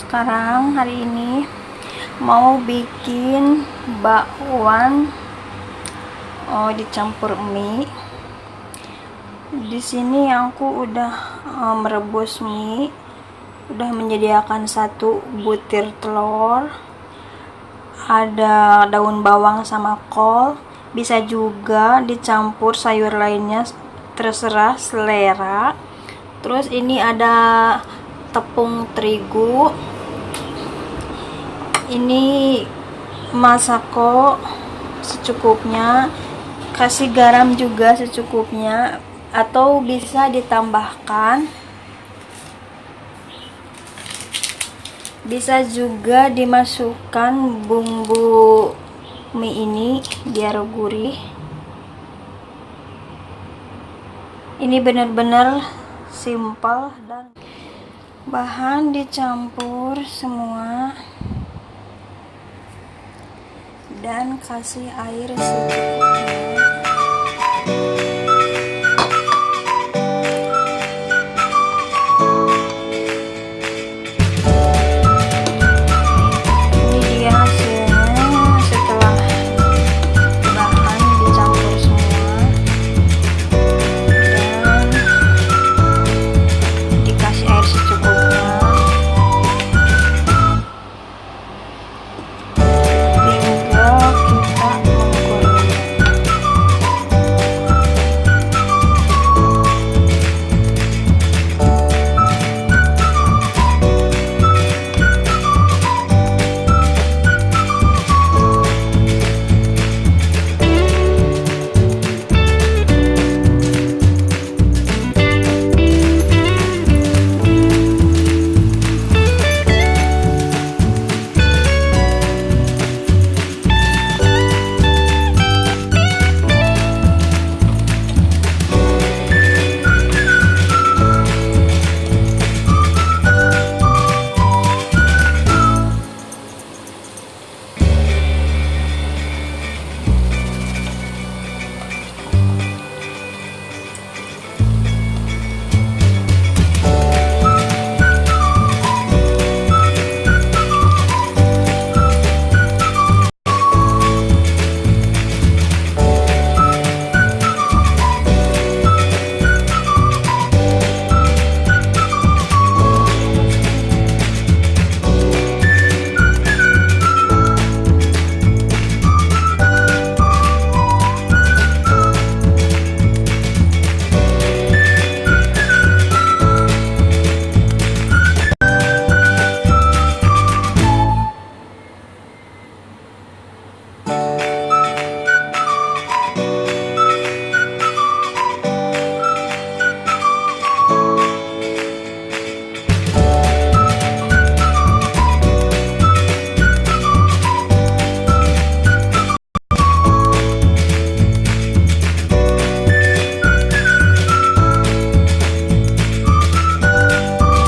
Sekarang hari ini mau bikin bakwan dicampur mie. Di sini aku udah merebus mie, udah menyediakan 1 butir telur, ada daun bawang sama kol. Bisa juga dicampur sayur lainnya, terserah selera. Terus ini ada tepung terigu, ini masako secukupnya, kasih garam juga secukupnya, atau bisa ditambahkan, bisa juga dimasukkan bumbu mie ini biar gurih. Ini benar-benar simpel dan bahan dicampur semua dan kasih air secukupnya.